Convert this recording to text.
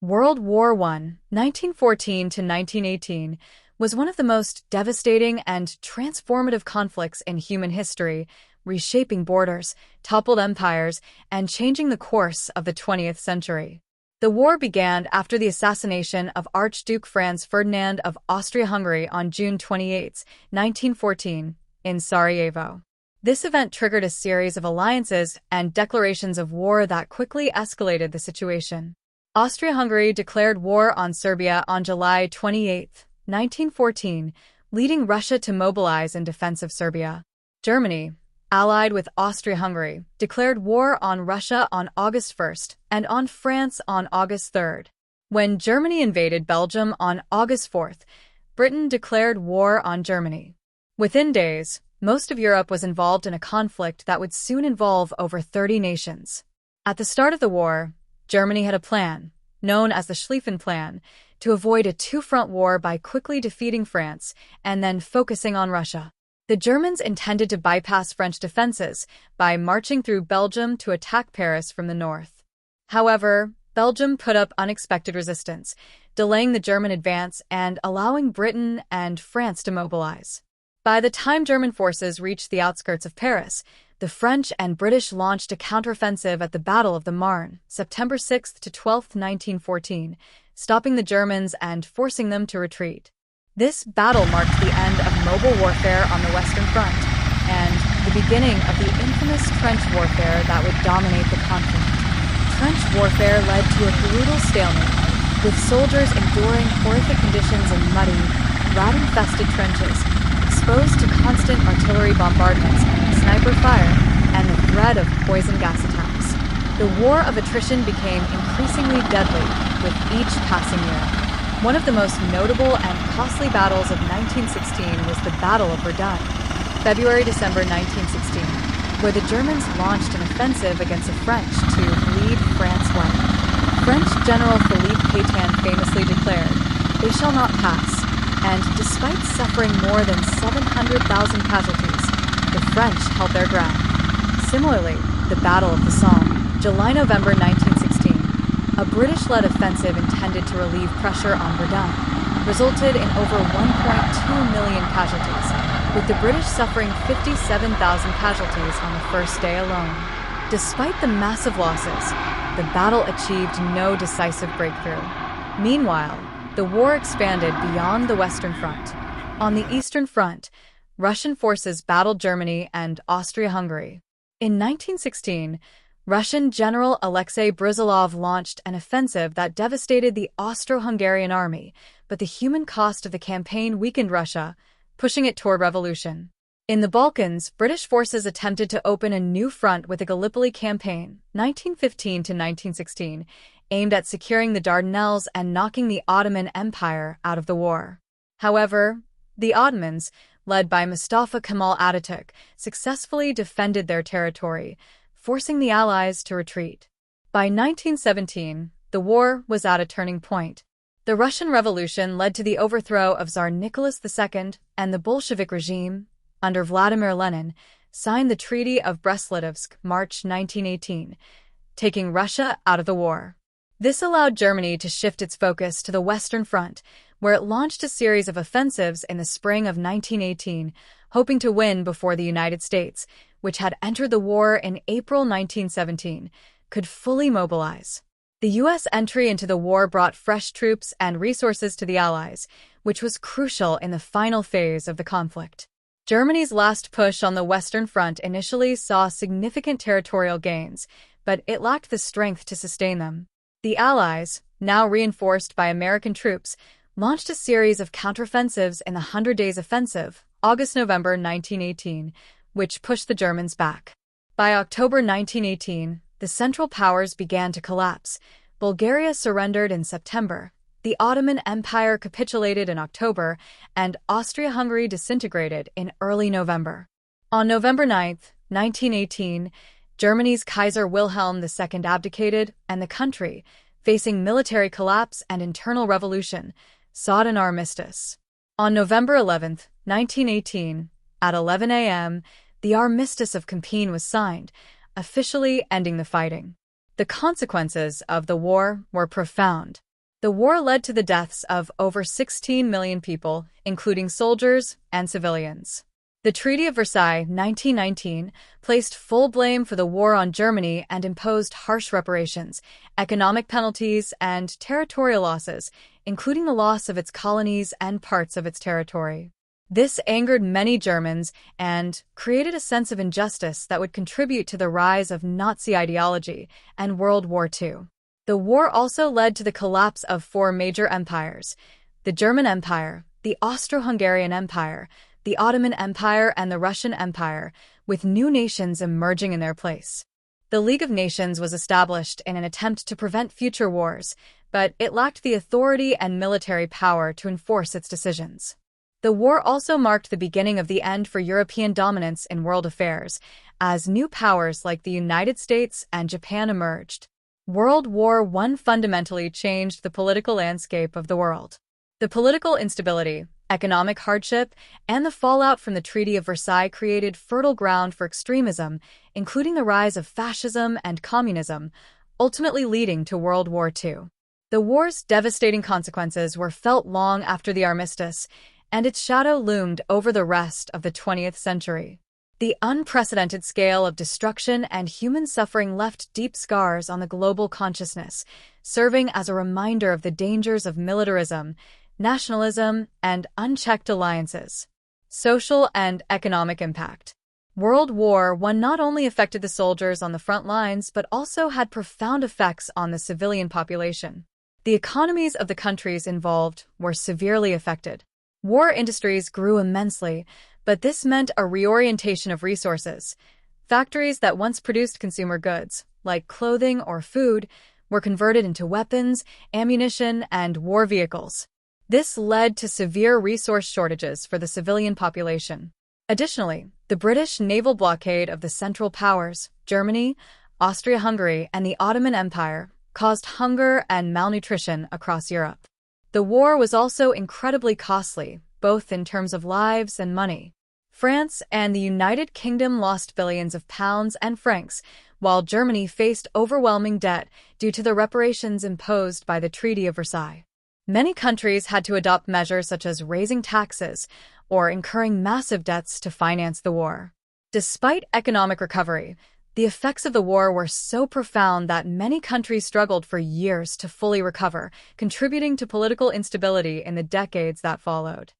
World War I, 1914 to 1918, was one of the most devastating and transformative conflicts in human history, reshaping borders, toppled empires, and changing the course of the 20th century. The war began after the assassination of Archduke Franz Ferdinand of Austria-Hungary on June 28, 1914, in Sarajevo. This event triggered a series of alliances and declarations of war that quickly escalated the situation. Austria-Hungary declared war on Serbia on July 28, 1914, leading Russia to mobilize in defense of Serbia. Germany, allied with Austria-Hungary, declared war on Russia on August 1st and on France on August 3rd. When Germany invaded Belgium on August 4th, Britain declared war on Germany. Within days, most of Europe was involved in a conflict that would soon involve over 30 nations. At the start of the war, Germany had a plan, known as the Schlieffen Plan, to avoid a two-front war by quickly defeating France and then focusing on Russia. The Germans intended to bypass French defenses by marching through Belgium to attack Paris from the north. However, Belgium put up unexpected resistance, delaying the German advance and allowing Britain and France to mobilize. By the time German forces reached the outskirts of Paris, the French and British launched a counteroffensive at the Battle of the Marne, September 6 to 12, 1914, stopping the Germans and forcing them to retreat. This battle marked the end of mobile warfare on the Western Front and the beginning of the infamous trench warfare that would dominate the conflict. Trench warfare led to a brutal stalemate, with soldiers enduring horrific conditions in muddy, rat-infested trenches, exposed to constant artillery bombardments, sniper fire, and the threat of poison gas attacks. The war of attrition became increasingly deadly with each passing year. One of the most notable and costly battles of 1916 was the Battle of Verdun, February-December 1916, where the Germans launched an offensive against the French to bleed France white. French General Philippe Pétain famously declared, "They shall not pass," and despite suffering more than 700,000 casualties, the French held their ground. Similarly, the Battle of the Somme, July-November 1916, a British-led offensive intended to relieve pressure on Verdun, resulted in over 1.2 million casualties, with the British suffering 57,000 casualties on the first day alone. Despite the massive losses, the battle achieved no decisive breakthrough. Meanwhile, the war expanded beyond the Western Front. On the Eastern Front, Russian forces battled Germany and Austria-Hungary. In 1916, Russian General Alexei Brusilov launched an offensive that devastated the Austro-Hungarian army, but the human cost of the campaign weakened Russia, pushing it toward revolution. In the Balkans, British forces attempted to open a new front with the Gallipoli Campaign, 1915 to 1916, aimed at securing the Dardanelles and knocking the Ottoman Empire out of the war. However, the Ottomans, led by Mustafa Kemal Ataturk, successfully defended their territory, forcing the Allies to retreat. By 1917, the war was at a turning point. The Russian Revolution led to the overthrow of Tsar Nicholas II, and the Bolshevik regime, under Vladimir Lenin, signed the Treaty of Brest-Litovsk, March 1918, taking Russia out of the war. This allowed Germany to shift its focus to the Western Front, where it launched a series of offensives in the spring of 1918, hoping to win before the United States, which had entered the war in April 1917, could fully mobilize. The U.S. entry into the war brought fresh troops and resources to the Allies, which was crucial in the final phase of the conflict. Germany's last push on the Western Front initially saw significant territorial gains, but it lacked the strength to sustain them. The Allies, now reinforced by American troops, launched a series of counteroffensives in the Hundred Days Offensive, August-November 1918, which pushed the Germans back. By October 1918, the Central Powers began to collapse. Bulgaria surrendered in September, the Ottoman Empire capitulated in October, and Austria-Hungary disintegrated in early November. On November 9, 1918, Germany's Kaiser Wilhelm II abdicated, and the country, facing military collapse and internal revolution, sought an armistice. On November 11, 1918, at 11 a.m., the Armistice of Compiègne was signed, officially ending the fighting. The consequences of the war were profound. The war led to the deaths of over 16 million people, including soldiers and civilians. The Treaty of Versailles, 1919, placed full blame for the war on Germany and imposed harsh reparations, economic penalties, and territorial losses, including the loss of its colonies and parts of its territory. This angered many Germans and created a sense of injustice that would contribute to the rise of Nazi ideology and World War II. The war also led to the collapse of four major empires: the German Empire, the Austro-Hungarian Empire, the Ottoman Empire, and the Russian Empire, with new nations emerging in their place. The League of Nations was established in an attempt to prevent future wars, but it lacked the authority and military power to enforce its decisions. The war also marked the beginning of the end for European dominance in world affairs, as new powers like the United States and Japan emerged. World War I fundamentally changed the political landscape of the world. The political instability, economic hardship, and the fallout from the Treaty of Versailles created fertile ground for extremism, including the rise of fascism and communism, ultimately leading to World War II. The war's devastating consequences were felt long after the armistice, and its shadow loomed over the rest of the 20th century. The unprecedented scale of destruction and human suffering left deep scars on the global consciousness, serving as a reminder of the dangers of militarism, nationalism, and unchecked alliances. Social and economic impact. World War I not only affected the soldiers on the front lines but also had profound effects on the civilian population. The economies of the countries involved were severely affected. War industries grew immensely, but this meant a reorientation of resources. Factories that once produced consumer goods, like clothing or food, were converted into weapons, ammunition, and war vehicles. This led to severe resource shortages for the civilian population. Additionally, the British naval blockade of the Central Powers, Germany, Austria-Hungary, and the Ottoman Empire, caused hunger and malnutrition across Europe. The war was also incredibly costly, both in terms of lives and money. France and the United Kingdom lost billions of pounds and francs, while Germany faced overwhelming debt due to the reparations imposed by the Treaty of Versailles. Many countries had to adopt measures such as raising taxes or incurring massive debts to finance the war. Despite economic recovery, the effects of the war were so profound that many countries struggled for years to fully recover, contributing to political instability in the decades that followed.